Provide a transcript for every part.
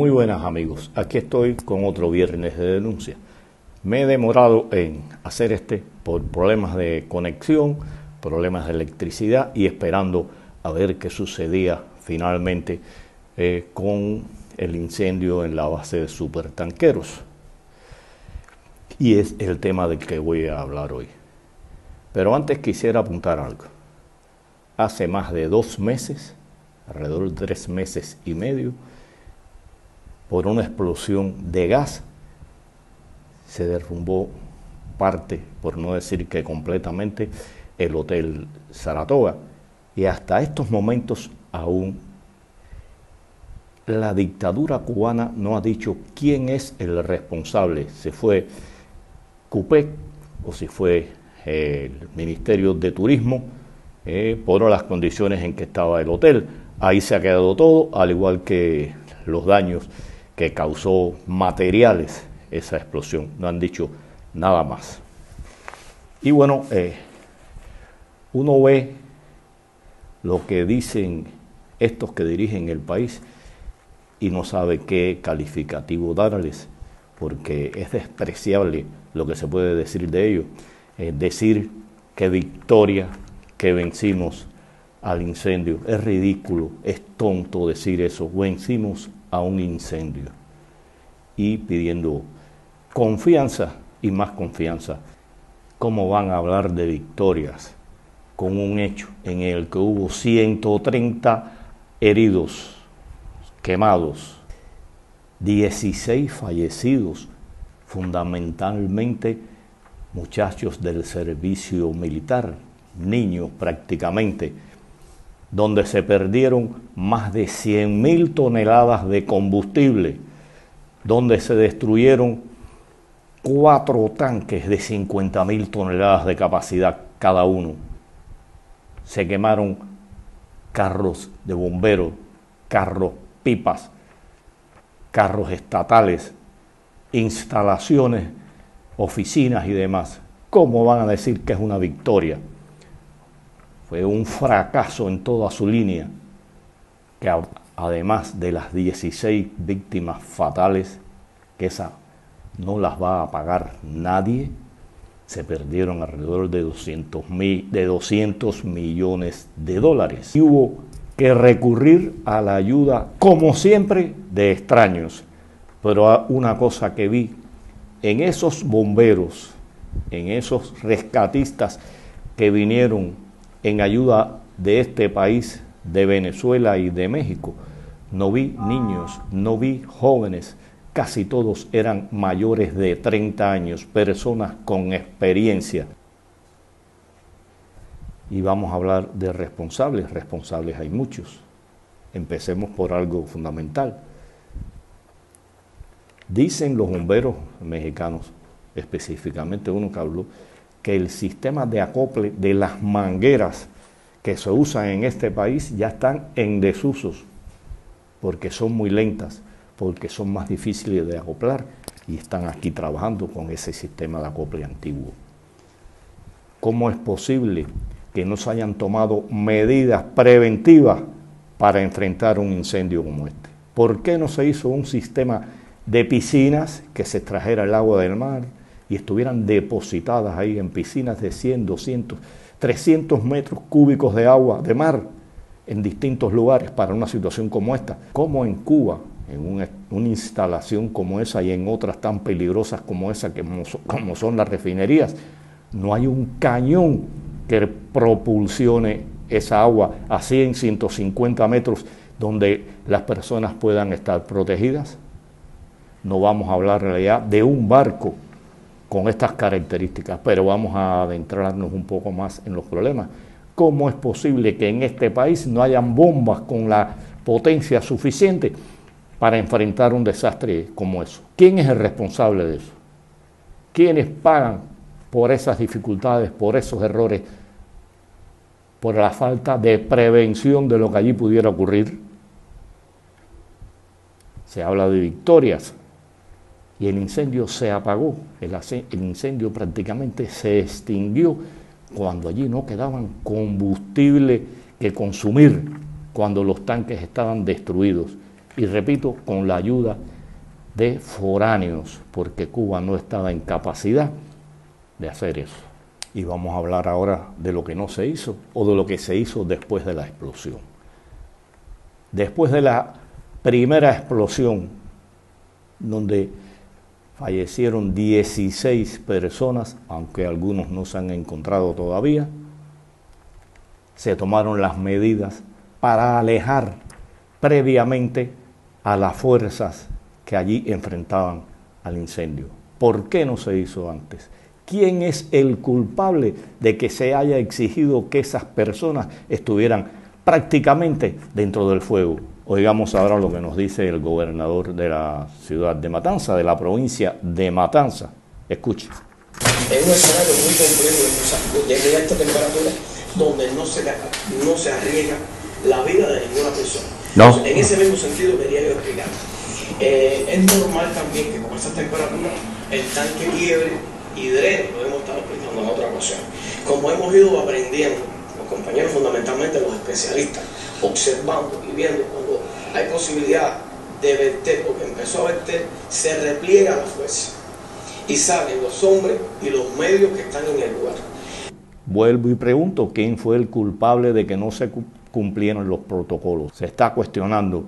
Muy buenas amigos, aquí estoy con otro viernes de denuncia. Me he demorado en hacer por problemas de conexión, problemas de electricidad y esperando a ver qué sucedía finalmente con el incendio en la base de supertanqueros. Y es el tema del que voy a hablar hoy. Pero antes quisiera apuntar algo. Hace más de 2 meses, alrededor de 3 meses y medio, por una explosión de gas, se derrumbó parte, por no decir que completamente, el Hotel Saratoga. Y hasta estos momentos aún la dictadura cubana no ha dicho quién es el responsable, si fue CUPEC o si fue el Ministerio de Turismo, por las condiciones en que estaba el hotel. Ahí se ha quedado todo, al igual que los daños que causó materiales esa explosión. No han dicho nada más. Y bueno, uno ve lo que dicen estos que dirigen el país y no sabe qué calificativo darles, porque es despreciable lo que se puede decir de ellos. Decir que victoria, que vencimos al incendio, es ridículo, es tonto decir eso, vencimos a un incendio. Y pidiendo confianza y más confianza. ¿Cómo van a hablar de victorias con un hecho en el que hubo 130 heridos, quemados, 16 fallecidos, fundamentalmente muchachos del servicio militar, niños prácticamente, donde se perdieron más de 100.000 toneladas de combustible, donde se destruyeron 4 tanques de 50.000 toneladas de capacidad cada uno. Se quemaron carros de bomberos, carros pipas, carros estatales, instalaciones, oficinas y demás. ¿Cómo van a decir que es una victoria? Fue un fracaso en toda su línea, que además de las 16 víctimas fatales, que esa no las va a pagar nadie, se perdieron alrededor de 200 millones de dólares. Y hubo que recurrir a la ayuda, como siempre, de extraños. Pero una cosa que vi en esos bomberos, en esos rescatistas que vinieron en ayuda de este país, de Venezuela y de México, no vi niños, no vi jóvenes, casi todos eran mayores de 30 años, personas con experiencia. Y vamos a hablar de responsables. Responsables hay muchos. Empecemos por algo fundamental. Dicen los bomberos mexicanos, específicamente uno que habló, que el sistema de acople de las mangueras que se usan en este país ya están en desusos, porque son muy lentas, porque son más difíciles de acoplar, y están aquí trabajando con ese sistema de acople antiguo. ¿Cómo es posible que no se hayan tomado medidas preventivas para enfrentar un incendio como este? ¿Por qué no se hizo un sistema de piscinas que se extrajera el agua del mar y estuvieran depositadas ahí en piscinas de 100, 200, 300 metros cúbicos de agua de mar en distintos lugares para una situación como esta? Como en Cuba, en una instalación como esa y en otras tan peligrosas como esa, como son las refinerías, no hay un cañón que propulsione esa agua a 100, 150 metros donde las personas puedan estar protegidas? No vamos a hablar en realidad de un barco con estas características, pero vamos a adentrarnos un poco más en los problemas. ¿Cómo es posible que en este país no hayan bombas con la potencia suficiente para enfrentar un desastre como eso? ¿Quién es el responsable de eso? ¿Quiénes pagan por esas dificultades, por esos errores, por la falta de prevención de lo que allí pudiera ocurrir? Se habla de victorias y el incendio se apagó, el incendio prácticamente se extinguió cuando allí no quedaban combustible que consumir, cuando los tanques estaban destruidos. Y repito, con la ayuda de foráneos, porque Cuba no estaba en capacidad de hacer eso. Y vamos a hablar ahora de lo que no se hizo o de lo que se hizo después de la explosión. Después de la primera explosión, donde fallecieron 16 personas, aunque algunos no se han encontrado todavía, se tomaron las medidas para alejar previamente a las fuerzas que allí enfrentaban al incendio. ¿Por qué no se hizo antes? ¿Quién es el culpable de que se haya exigido que esas personas estuvieran prácticamente dentro del fuego? Oigamos ahora lo que nos dice el gobernador de la ciudad de Matanza, de la provincia de Matanza. Escuche. Es un escenario muy complejo de alta temperatura donde no se arriesga la vida de ninguna persona. No. Entonces, en ese mismo sentido quería yo explicar. Es normal también que con esas temperaturas el tanque quiebre y drene, lo hemos estado explicando en otra ocasión. Como hemos ido aprendiendo, los compañeros, fundamentalmente los especialistas, observando y viendo cuando hay posibilidad de verter, porque empezó a verter, se repliega la fuerza y salen los hombres y los medios que están en el lugar. Vuelvo y pregunto, ¿quién fue el culpable de que no se cumplieron los protocolos? Se está cuestionando,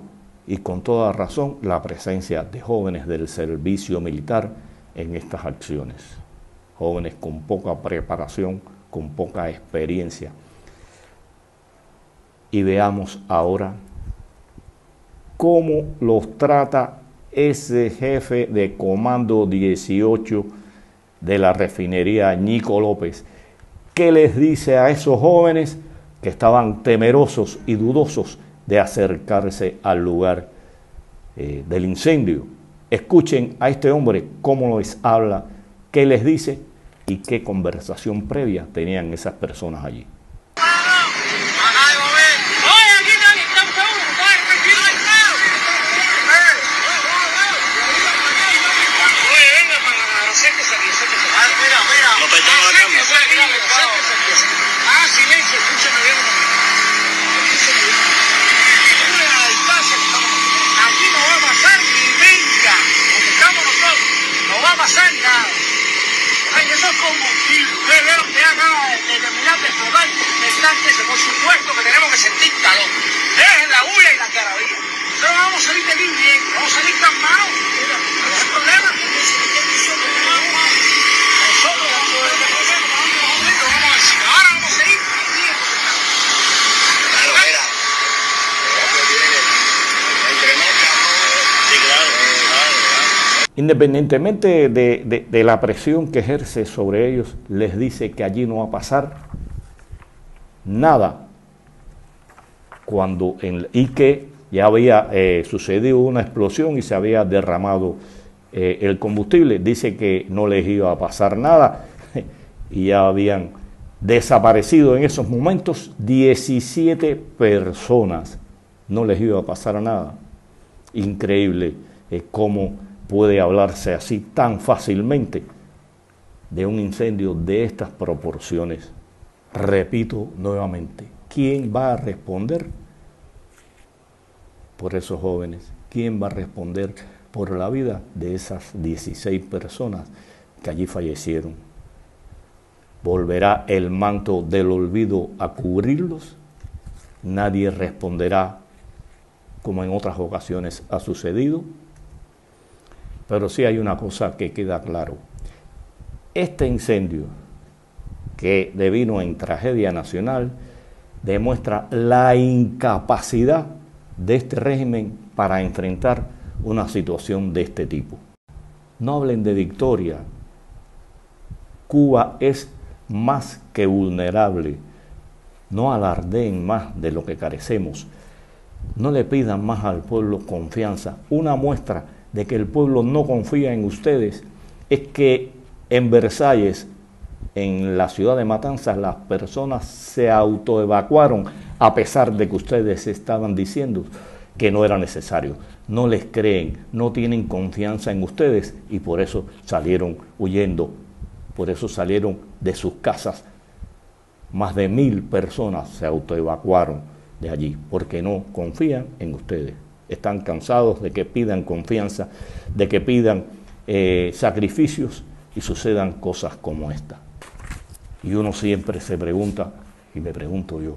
y con toda razón, la presencia de jóvenes del servicio militar en estas acciones. Jóvenes con poca preparación, con poca experiencia. Y veamos ahora cómo los trata ese jefe de Comando 18 de la refinería Ñico López. ¿Qué les dice a esos jóvenes que estaban temerosos y dudosos de acercarse al lugar del incendio? Escuchen a este hombre cómo les habla, qué les dice y qué conversación previa tenían esas personas allí. Por supuesto que tenemos que sentir calor. Dejen la bulla y la carabina. Nosotros vamos a salir de aquí bien, vamos a salir calmados. No hay problema. Nosotros vamos a decir, ahora vamos a seguir bien. Claro, mira. Independientemente de la presión que ejerce sobre ellos, les dice que allí no va a pasar nada, y que ya había sucedido una explosión y se había derramado el combustible. Dice que no les iba a pasar nada y ya habían desaparecido en esos momentos 17 personas. No les iba a pasar nada. Increíble cómo puede hablarse así tan fácilmente de un incendio de estas proporciones. Repito nuevamente, ¿quién va a responder por esos jóvenes? ¿Quién va a responder por la vida de esas 16 personas que allí fallecieron? ¿Volverá el manto del olvido a cubrirlos? Nadie responderá como en otras ocasiones ha sucedido. Pero sí hay una cosa que queda claro. Este incendio, que devino en tragedia nacional, demuestra la incapacidad de este régimen para enfrentar una situación de este tipo. No hablen de victoria. Cuba es más que vulnerable. No alardeen más de lo que carecemos. No le pidan más al pueblo confianza. Una muestra de que el pueblo no confía en ustedes es que en Versalles, en la ciudad de Matanzas, las personas se autoevacuaron a pesar de que ustedes estaban diciendo que no era necesario. No les creen, no tienen confianza en ustedes y por eso salieron huyendo, por eso salieron de sus casas. Más de 1000 personas se autoevacuaron de allí porque no confían en ustedes. están cansados de que pidan confianza, de que pidan sacrificios y sucedan cosas como esta. Y uno siempre se pregunta, y me pregunto yo,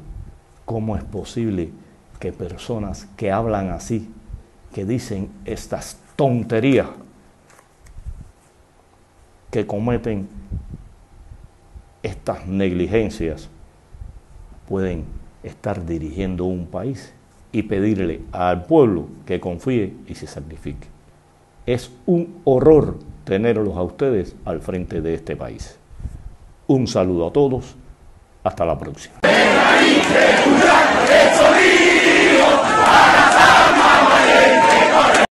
¿cómo es posible que personas que hablan así, que dicen estas tonterías, que cometen estas negligencias, pueden estar dirigiendo un país y pedirle al pueblo que confíe y se sacrifique? Es un horror tenerlos a ustedes al frente de este país. Un saludo a todos, hasta la próxima.